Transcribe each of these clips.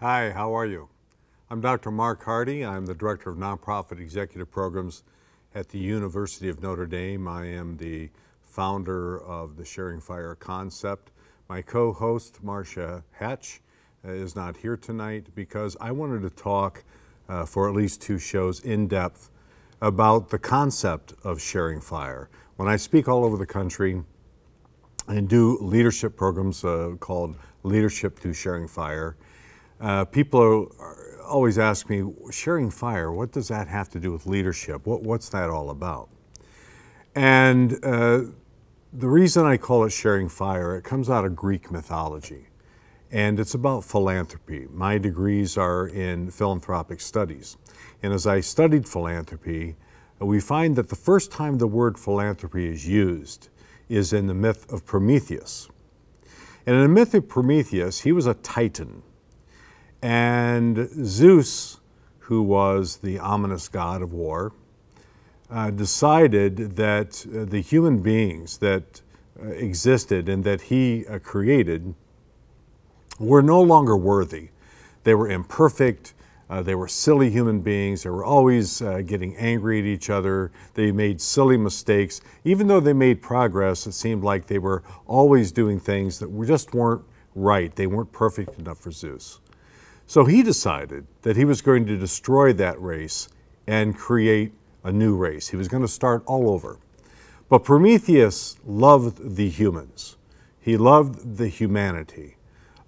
Hi, how are you? I'm Dr. Marc Hardy. I'm the Director of Nonprofit Executive Programs at the University of Notre Dame. I am the founder of the Sharing Fire concept. My co-host, Marcia Hatch, is not here tonight because I wanted to talk for at least 2 shows in depth about the concept of sharing fire. When I speak all over the country and do leadership programs called Leadership Through Sharing Fire, people always ask me, sharing fire, what does that have to do with leadership? What's that all about? And the reason I call it sharing fire, it comes out of Greek mythology. And it's about philanthropy. My degrees are in philanthropic studies. And as I studied philanthropy, we find that the first time the word philanthropy is used is in the myth of Prometheus. And in the myth of Prometheus, he was a titan. And Zeus, who was the ominous god of war, decided that the human beings that existed and that he created were no longer worthy. They were imperfect, they were silly human beings, they were always getting angry at each other, they made silly mistakes. Even though they made progress, it seemed like they were always doing things that just weren't right. They weren't perfect enough for Zeus. So he decided that he was going to destroy that race and create a new race. He was going to start all over. But Prometheus loved the humans. He loved the humanity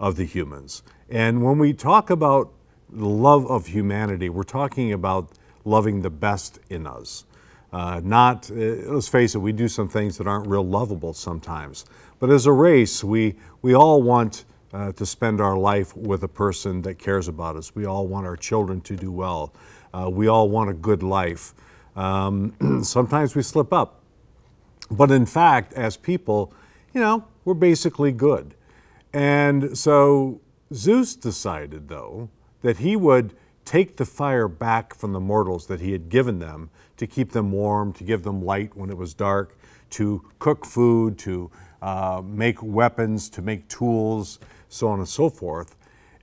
of the humans. And when we talk about the love of humanity, we're talking about loving the best in us. Let's face it, we do some things that aren't real lovable sometimes. But as a race, we all want to spend our life with a person that cares about us. We all want our children to do well. We all want a good life. Sometimes we slip up. But in fact, as people, we're basically good. And so Zeus decided, though, that he would take the fire back from the mortals that he had given them to keep them warm, to give them light when it was dark, to cook food, to make weapons, to make tools, so on and so forth.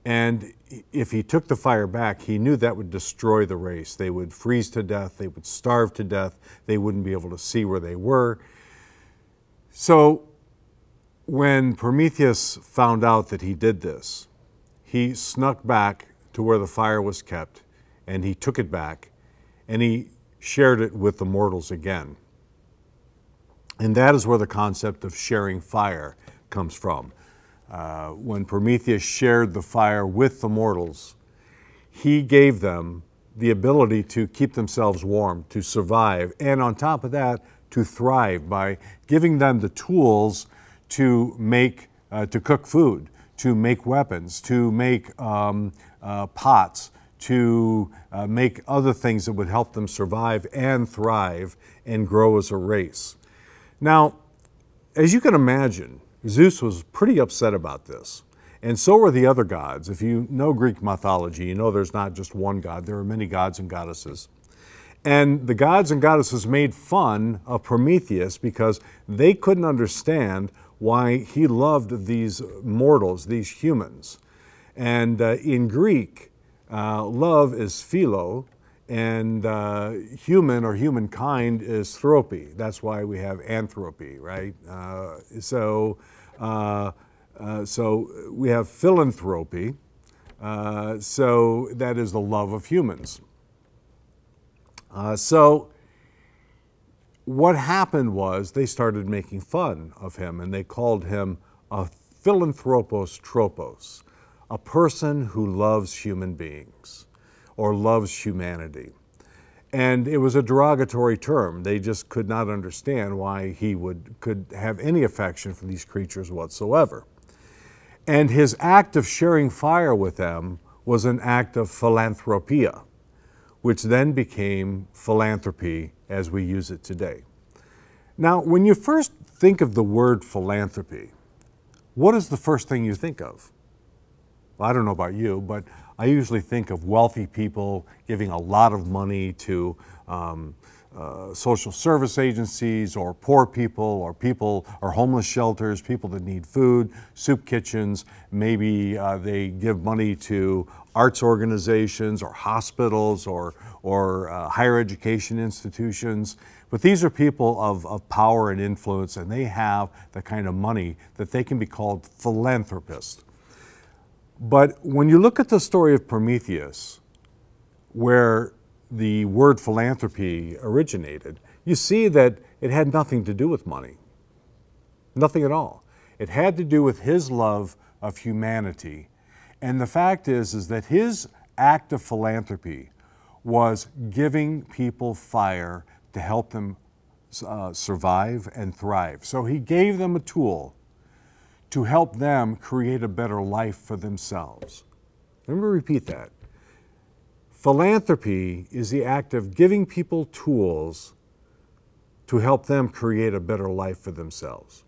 And if he took the fire back, he knew that would destroy the race. They would freeze to death, they would starve to death, they wouldn't be able to see where they were. So when Prometheus found out that he did this, he snuck back to where the fire was kept, and he took it back, and he shared it with the mortals again. And that is where the concept of sharing fire comes from. When Prometheus shared the fire with the mortals, he gave them the ability to keep themselves warm, to survive, and on top of that, to thrive by giving them the tools to cook food, to make weapons, to make pots, to make other things that would help them survive and thrive and grow as a race. Now, as you can imagine, Zeus was pretty upset about this. And so were the other gods. If you know Greek mythology, you know there's not just one god, there are many gods and goddesses. And the gods and goddesses made fun of Prometheus because they couldn't understand why he loved these mortals, these humans. And in Greek, love is philo, and human or humankind is thropy. That's why we have anthropy, right? So we have philanthropy, so that is the love of humans. So what happened was they started making fun of him, and they called him a philanthropos tropos, a person who loves human beings or loves humanity. And it was a derogatory term. They just could not understand why he could have any affection for these creatures whatsoever. And his act of sharing fire with them was an act of philanthropia, which then became philanthropy as we use it today. Now, when you first think of the word philanthropy, what is the first thing you think of? Well, I don't know about you, but I usually think of wealthy people giving a lot of money to social service agencies, or poor people or homeless shelters, people that need food, soup kitchens. Maybe they give money to arts organizations or hospitals or higher education institutions. But these are people of power and influence, and they have the kind of money that they can be called philanthropists. But when you look at the story of Prometheus, where the word philanthropy originated, you see that it had nothing to do with money. Nothing at all. It had to do with his love of humanity. And the fact is that his act of philanthropy was giving people fire to help them survive and thrive. So he gave them a tool to help them create a better life for themselves. Let me repeat that. Philanthropy is the act of giving people tools to help them create a better life for themselves.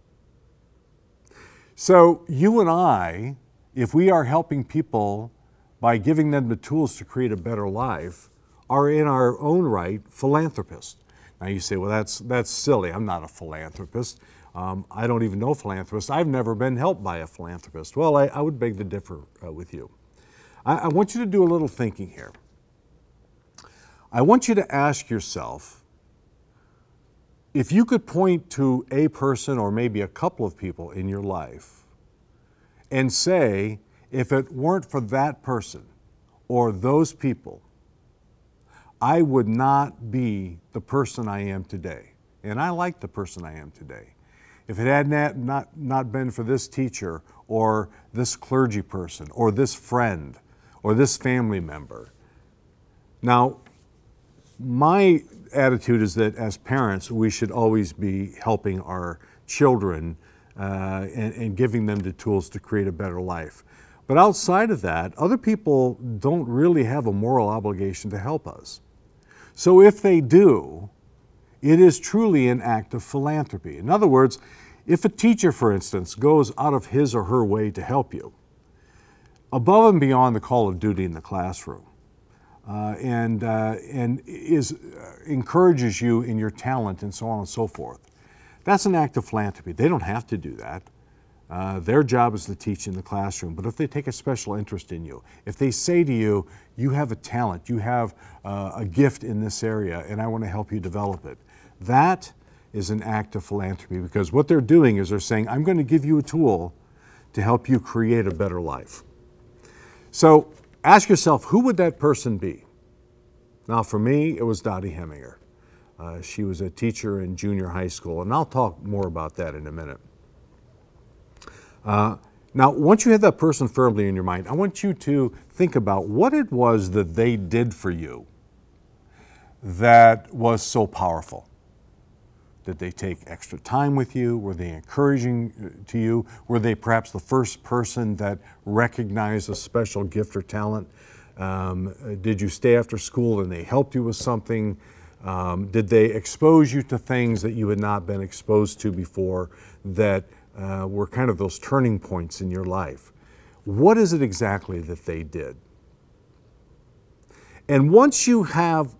So you and I, if we are helping people by giving them the tools to create a better life, are in our own right philanthropists. Now you say, well, that's silly. I'm not a philanthropist. I don't even know philanthropists. I've never been helped by a philanthropist. Well, I would beg to differ with you. I want you to do a little thinking here. I want you to ask yourself, if you could point to a person or maybe a couple of people in your life and say, if it weren't for that person or those people, I would not be the person I am today. And I like the person I am today. If it had not been for this teacher or this clergy person or this friend or this family member. Now, my attitude is that as parents, we should always be helping our children and giving them the tools to create a better life. But outside of that, other people don't really have a moral obligation to help us. So if they do, it is truly an act of philanthropy. In other words, if a teacher, for instance, goes out of his or her way to help you, above and beyond the call of duty in the classroom, and encourages you in your talent and so on and so forth, that's an act of philanthropy. They don't have to do that. Their job is to teach in the classroom. But if they take a special interest in you, if they say to you, you have a talent, you have a gift in this area, and I want to help you develop it, that is an act of philanthropy, because what they're doing is they're saying, I'm going to give you a tool to help you create a better life. So ask yourself, who would that person be? Now, for me, it was Dottie Heminger. She was a teacher in junior high school, and I'll talk more about that in a minute. Now, once you have that person firmly in your mind, I want you to think about what it was that they did for you that was so powerful. Did they take extra time with you? Were they encouraging to you? Were they perhaps the first person that recognized a special gift or talent? Did you stay after school and they helped you with something? Did they expose you to things that you had not been exposed to before that were kind of those turning points in your life? What is it exactly that they did? And once you have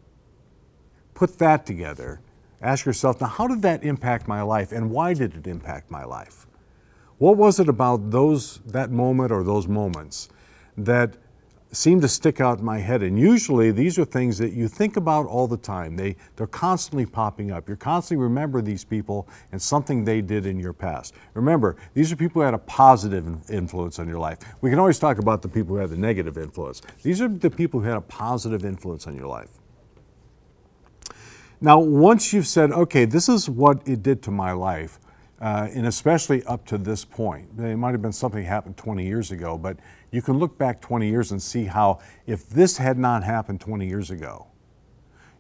put that together, ask yourself, now how did that impact my life, and why did it impact my life? What was it about that moment or those moments that seem to stick out in my head? And usually these are things that you think about all the time. They're constantly popping up. You're constantly remembering these people and something they did in your past. Remember, these are people who had a positive influence on your life. We can always talk about the people who had the negative influence. These are the people who had a positive influence on your life. Now, once you've said, okay, this is what it did to my life, and especially up to this point, it might have been something that happened 20 years ago, but you can look back 20 years and see how, if this had not happened 20 years ago,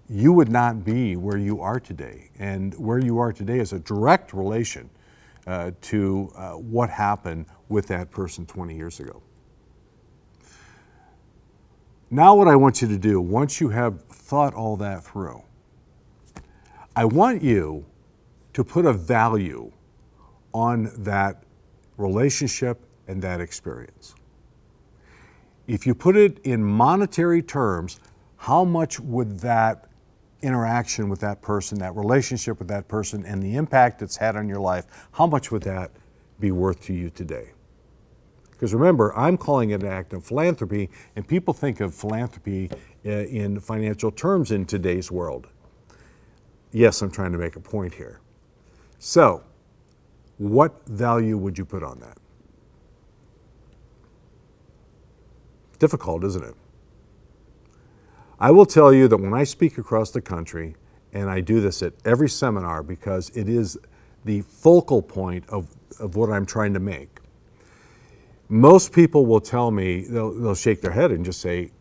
you would not be where you are today. And where you are today is a direct relation to what happened with that person 20 years ago. Now what I want you to do, once you have thought all that through, I want you to put a value on that relationship and that experience. If you put it in monetary terms, how much would that interaction with that person, that relationship with that person, and the impact it's had on your life, how much would that be worth to you today? Because remember, I'm calling it an act of philanthropy, and people think of philanthropy in financial terms in today's world. Yes, I'm trying to make a point here. So, what value would you put on that? Difficult, isn't it? I will tell you that when I speak across the country, and I do this at every seminar because it is the focal point of what I'm trying to make, most people will tell me, they'll shake their head and just say,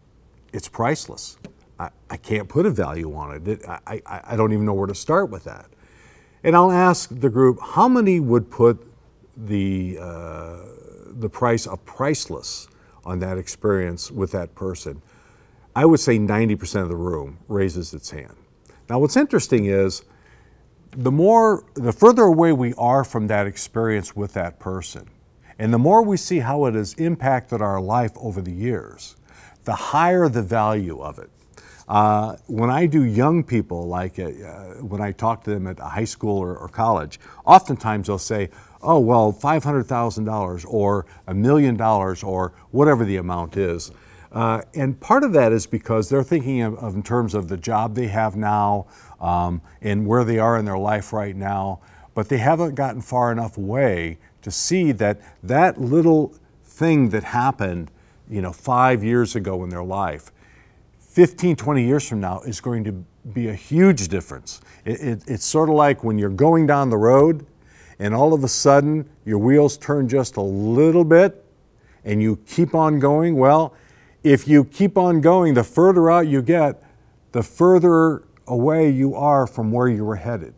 it's priceless. I can't put a value on it. I don't even know where to start with that. And I'll ask the group, how many would put the price of priceless on that experience with that person? I would say 90% of the room raises its hand. Now what's interesting is, the further away we are from that experience with that person, and the more we see how it has impacted our life over the years, the higher the value of it. When I do young people, like when I talk to them at high school or college, oftentimes they'll say, oh, well, $500,000 or $1 million or whatever the amount is. And part of that is because they're thinking of in terms of the job they have now and where they are in their life right now, but they haven't gotten far enough away to see that that little thing that happened, 5 years ago in their life, 15, 20 years from now is going to be a huge difference. It's sort of like when you're going down the road and all of a sudden your wheels turn just a little bit and you keep on going. Well, if you keep on going, the further out you get, the further away you are from where you were headed.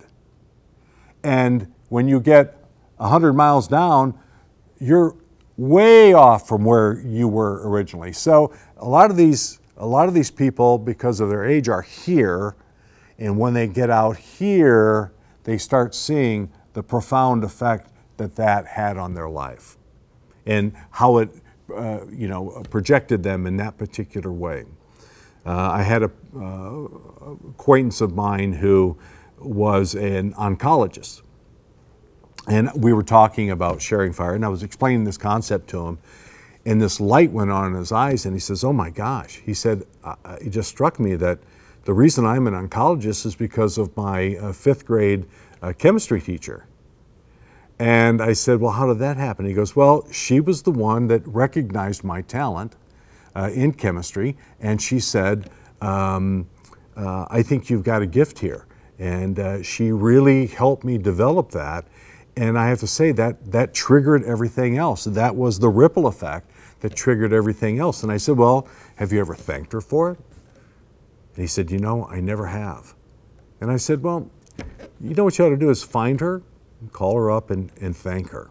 And when you get 100 miles down, you're way off from where you were originally. So a lot of these people, because of their age, are here, and when they get out here, they start seeing the profound effect that had on their life and how it projected them in that particular way. I had a acquaintance of mine who was an oncologist, and we were talking about sharing fire, and I was explaining this concept to him, and this light went on in his eyes, and he says, oh my gosh. He said, it just struck me that the reason I'm an oncologist is because of my 5th grade chemistry teacher. And I said, well, how did that happen? He goes, well, she was the one that recognized my talent in chemistry, and she said, I think you've got a gift here. And she really helped me develop that. And I have to say that triggered everything else. That was the ripple effect that triggered everything else. And I said, well, have you ever thanked her for it? And he said, I never have. And I said, well, you know what you ought to do is find her, call her up and thank her,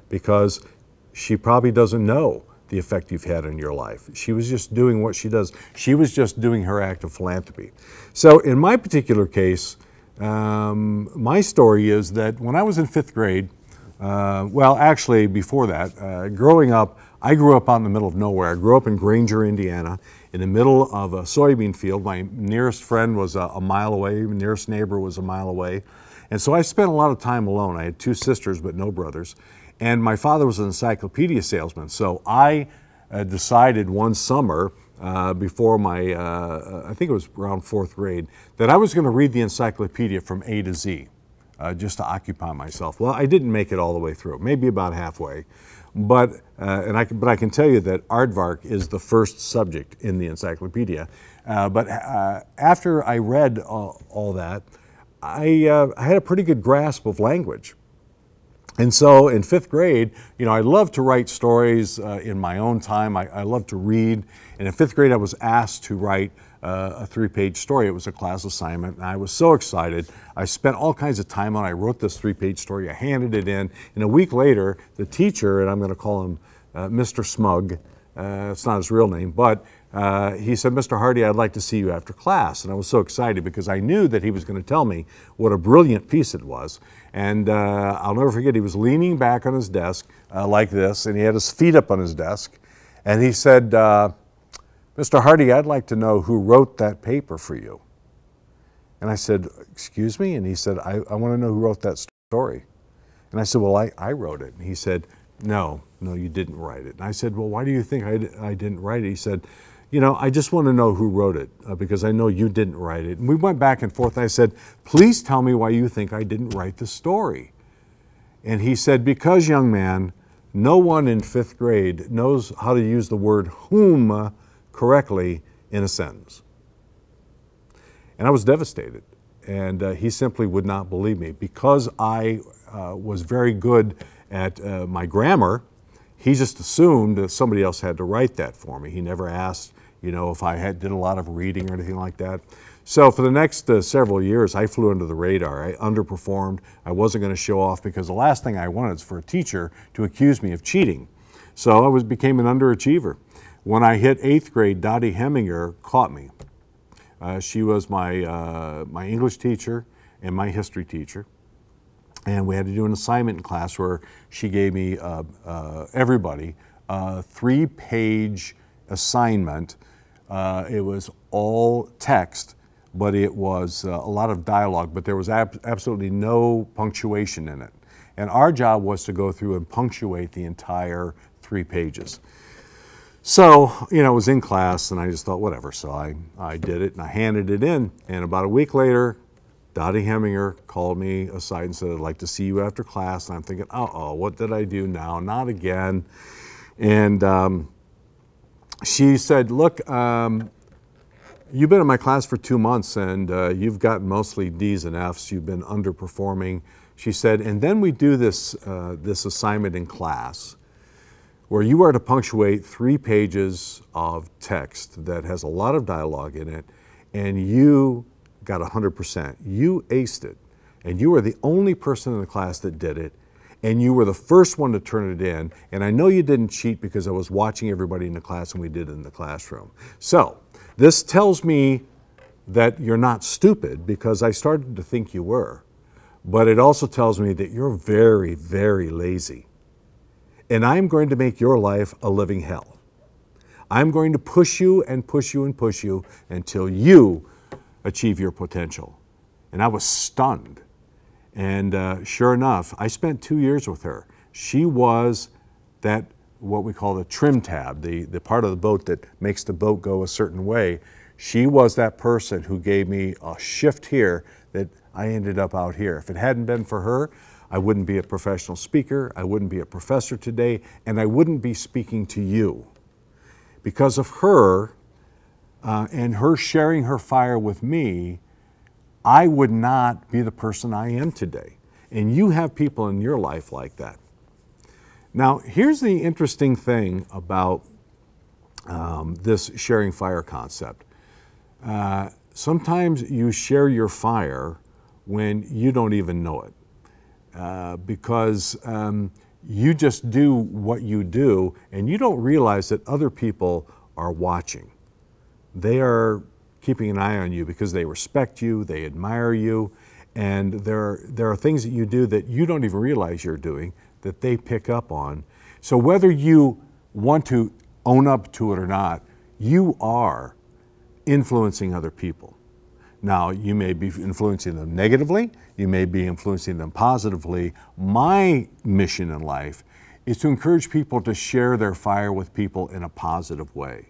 because she probably doesn't know the effect you've had in your life. She was just doing what she does. She was just doing her act of philanthropy. So in my particular case, my story is that when I was in 5th grade, well, actually before that, growing up, I grew up out in the middle of nowhere. I grew up in Granger, Indiana, in the middle of a soybean field. My nearest friend was a mile away. My nearest neighbor was a mile away. And so I spent a lot of time alone. I had 2 sisters, but no brothers. And my father was an encyclopedia salesman. So I decided one summer before my, I think it was around 4th grade, that I was going to read the encyclopedia from A to Z, just to occupy myself. Well, I didn't make it all the way through, maybe about halfway. But I can tell you that aardvark is the first subject in the encyclopedia. But after I read all that, I had a pretty good grasp of language. And so in 5th grade, I loved to write stories in my own time. I loved to read. And in 5th grade, I was asked to write a 3-page story. It was a class assignment, and I was so excited. I spent all kinds of time on it. I wrote this 3-page story. I handed it in. And a week later, the teacher, and I'm going to call him Mr. Smug, it's not his real name, but he said, Mr. Hardy, I'd like to see you after class. And I was so excited because I knew that he was going to tell me what a brilliant piece it was. And I'll never forget, he was leaning back on his desk like this, and he had his feet up on his desk. And he said, Mr. Hardy, I'd like to know who wrote that paper for you. And I said, excuse me? And he said, I want to know who wrote that story. And I said, well, I wrote it. And he said, no, you didn't write it. And I said, well, why do you think I didn't write it? He said, you know, I just want to know who wrote it because I know you didn't write it. And we went back and forth. And I said, please tell me why you think I didn't write the story. And he said, because, young man, no one in 5th grade knows how to use the word whom correctly in a sentence. And I was devastated. And he simply would not believe me. Because I was very good at my grammar, he just assumed that somebody else had to write that for me. He never asked, you know, if I did a lot of reading or anything like that. So for the next several years, I flew under the radar. I underperformed. I wasn't going to show off because the last thing I wanted is for a teacher to accuse me of cheating. So I became an underachiever. When I hit 8th grade, Dottie Heminger caught me. She was my English teacher and my history teacher. And we had to do an assignment in class where she gave me, everybody, a 3-page assignment. It was all text, but it was a lot of dialogue, but there was absolutely no punctuation in it. And our job was to go through and punctuate the entire 3 pages. So, you know, it was in class, and I just thought, whatever. So I did it, and I handed it in. And about a week later, Dottie Heminger called me aside and said, I'd like to see you after class. And I'm thinking, uh-oh, what did I do now? Not again. And she said, look, you've been in my class for 2 months, and you've gotten mostly D's and F's. You've been underperforming. She said, and then we do this assignment in class where you are to punctuate 3 pages of text that has a lot of dialogue in it, and you got 100%. You aced it, and you were the only person in the class that did it, and you were the first one to turn it in, and I know you didn't cheat because I was watching everybody in the class and we did it in the classroom. So this tells me that you're not stupid because I started to think you were, but it also tells me that you're very, very lazy, and I'm going to make your life a living hell. I'm going to push you and push you and push you until you achieve your potential. And I was stunned. And sure enough, I spent 2 years with her. She was that, what we call the trim tab, the part of the boat that makes the boat go a certain way. She was that person who gave me a shift here that I ended up out here. If it hadn't been for her, I wouldn't be a professional speaker, I wouldn't be a professor today, and I wouldn't be speaking to you. Because of her, and her sharing her fire with me, I would not be the person I am today. And you have people in your life like that. Now, here's the interesting thing about this sharing fire concept. Sometimes you share your fire when you don't even know it. Because you just do what you do, and you don't realize that other people are watching. They are keeping an eye on you because they respect you, they admire you, and there are things that you do that you don't even realize you're doing that they pick up on. So whether you want to own up to it or not, you are influencing other people. Now, you may be influencing them negatively, you may be influencing them positively. My mission in life is to encourage people to share their fire with people in a positive way,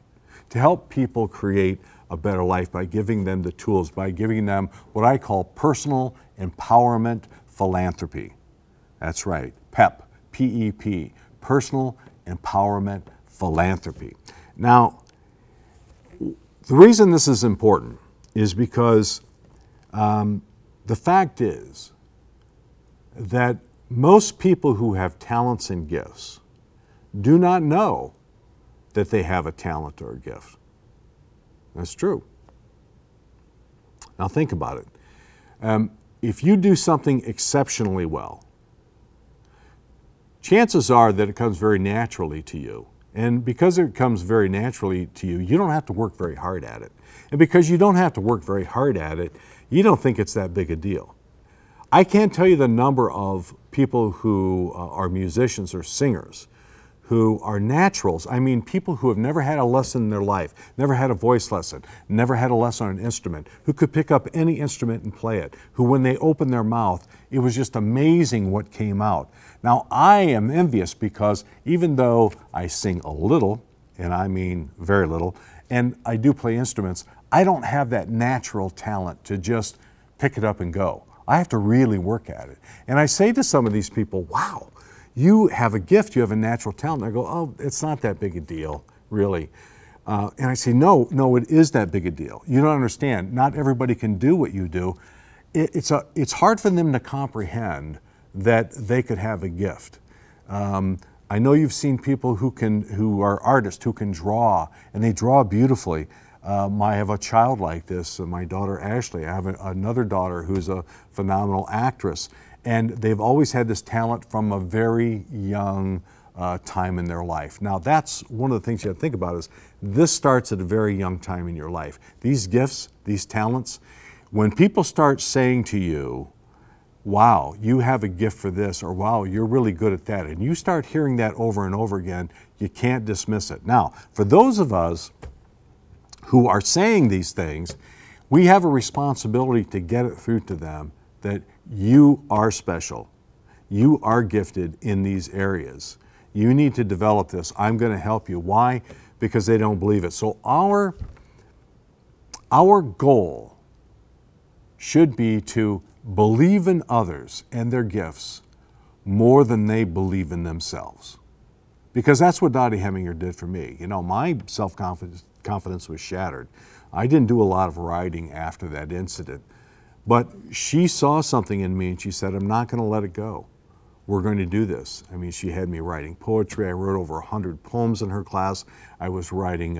to help people create a better life by giving them the tools, by giving them what I call personal empowerment philanthropy. That's right, PEP, P-E-P, personal empowerment philanthropy. Now, the reason this is important is because the fact is that most people who have talents and gifts do not know that they have a talent or a gift. That's true. Now think about it. If you do something exceptionally well, chances are that it comes very naturally to you. And because it comes very naturally to you, you don't have to work very hard at it. And because you don't have to work very hard at it, you don't think it's that big a deal. I can't tell you the number of people who are musicians or singers who are naturals. I mean, people who have never had a lesson in their life, never had a voice lesson, never had a lesson on an instrument, who could pick up any instrument and play it, who when they opened their mouth, it was just amazing what came out. Now, I am envious because even though I sing a little, and I mean very little, and I do play instruments, I don't have that natural talent to just pick it up and go. I have to really work at it. And I say to some of these people, wow, you have a gift, you have a natural talent. And I go, oh, it's not that big a deal, really. And I say, no, it is that big a deal. You don't understand. Not everybody can do what you do. It's hard for them to comprehend that they could have a gift. I know you've seen people who are artists, who can draw, and they draw beautifully. I have a child like this, my daughter Ashley. I have another daughter who's a phenomenal actress. And they've always had this talent from a very young time in their life. Now, that's one of the things you have to think about is this starts at a very young time in your life. These gifts, these talents, when people start saying to you, wow, you have a gift for this, or wow, you're really good at that, and you start hearing that over and over again, you can't dismiss it. Now, for those of us who are saying these things, we have a responsibility to get it through to them that you are special. You are gifted in these areas. You need to develop this. I'm going to help you. Why? Because they don't believe it. So our goal should be to believe in others and their gifts more than they believe in themselves. Because that's what Dottie Heminger did for me. You know, my self-confidence was shattered. I didn't do a lot of writing after that incident. But she saw something in me and she said, I'm not going to let it go. We're going to do this. I mean, she had me writing poetry. I wrote over 100 poems in her class. I was writing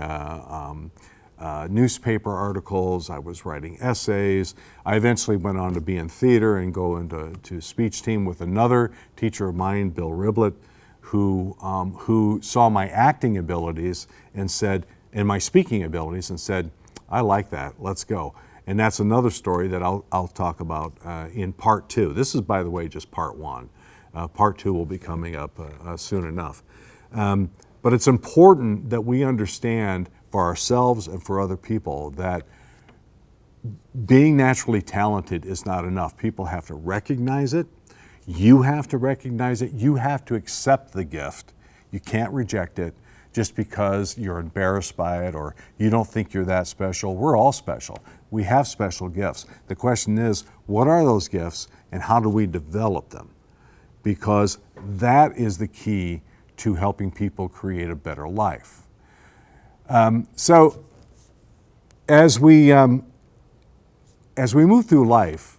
newspaper articles. I was writing essays. I eventually went on to be in theater and go into speech team with another teacher of mine, Bill Riblett, who saw my acting abilities and said, and my speaking abilities and said, I like that, let's go. And that's another story that I'll talk about in part 2. This is, by the way, just part 1. Part 2 will be coming up soon enough. But it's important that we understand for ourselves and for other people that being naturally talented is not enough. People have to recognize it. You have to recognize it. You have to accept the gift. You can't reject it just because you're embarrassed by it or you don't think you're that special. We're all special. We have special gifts. The question is, what are those gifts and how do we develop them? Because that is the key to helping people create a better life. So as we move through life,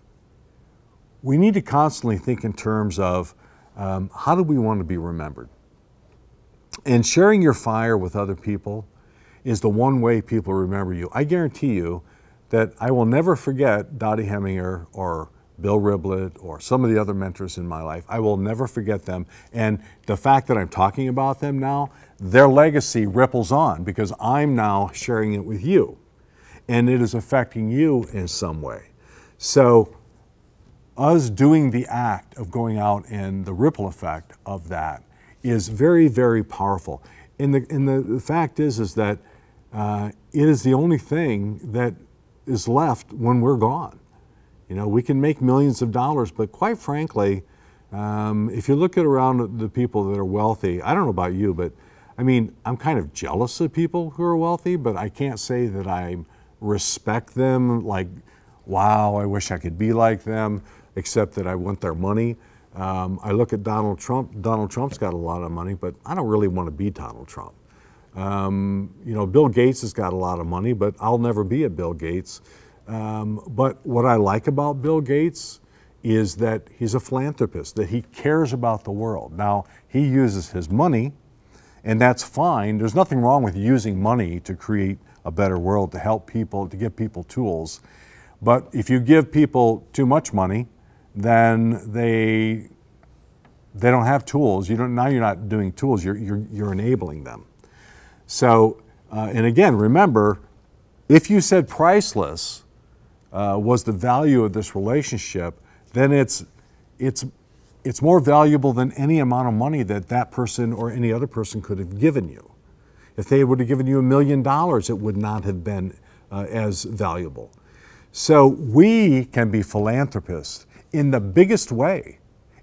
we need to constantly think in terms of how do we want to be remembered? And sharing your fire with other people is the one way people remember you. I guarantee you that I will never forget Dottie Heminger or Bill Riblett or some of the other mentors in my life. I will never forget them. And the fact that I'm talking about them now, their legacy ripples on because I'm now sharing it with you. And it is affecting you in some way. So us doing the act of going out and the ripple effect of that is very, very powerful. And the fact is that it is the only thing that is left when we're gone. You know, we can make millions of dollars, but quite frankly, if you look at around the people that are wealthy, I don't know about you, but I mean, I'm kind of jealous of people who are wealthy, but I can't say that I respect them like, wow, I wish I could be like them, except that I want their money. I look at Donald Trump. Donald Trump's got a lot of money, but I don't really want to be Donald Trump. You know, Bill Gates has got a lot of money, but I'll never be a Bill Gates. But what I like about Bill Gates is that he's a philanthropist, that he cares about the world. Now, he uses his money, and that's fine. There's nothing wrong with using money to create a better world, to help people, to give people tools. But if you give people too much money, then they don't have tools. Now you're not doing tools, you're enabling them. So, and again, remember, if you said priceless was the value of this relationship, then it's it's more valuable than any amount of money that that person or any other person could have given you. If they would have given you $1 million, it would not have been as valuable. So we can be philanthropists in the biggest way,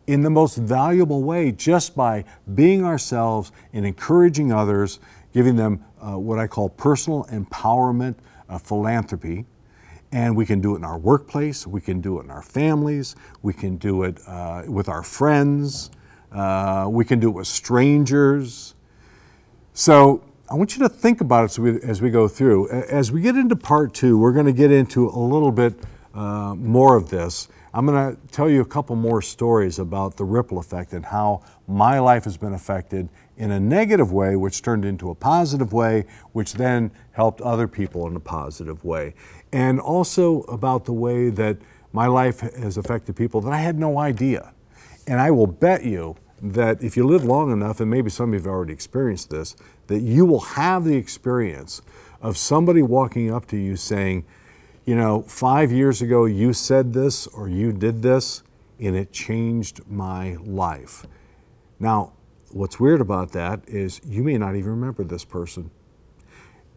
in the most valuable way, just by being ourselves and encouraging others, giving them what I call personal empowerment philanthropy. And we can do it in our workplace, we can do it in our families, we can do it with our friends, we can do it with strangers. So I want you to think about it as we go through. As we get into part 2, we're going to get into a little bit more of this. I'm going to tell you a couple more stories about the ripple effect and how my life has been affected in a negative way, which turned into a positive way, which then helped other people in a positive way. And also about the way that my life has affected people that I had no idea. And I will bet you that if you live long enough, and maybe some of you have already experienced this, that you will have the experience of somebody walking up to you saying, you know, 5 years ago you said this or you did this, and it changed my life. Now, what's weird about that is you may not even remember this person.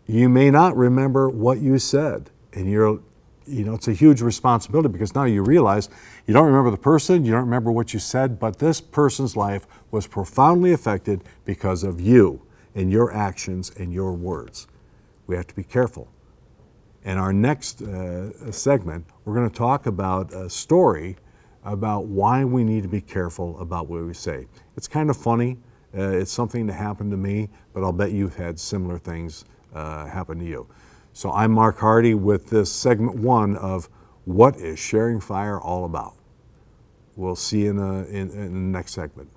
You may not remember what you said, and it's a huge responsibility because now you realize you don't remember the person, you don't remember what you said, but this person's life was profoundly affected because of you and your actions and your words. We have to be careful. In our next segment, we're going to talk about a story about why we need to be careful about what we say. It's kind of funny. It's something that happened to me, but I'll bet you've had similar things happen to you. So I'm Marc Hardy with this segment 1 of What is Sharing Fire All About? We'll see you in the next segment.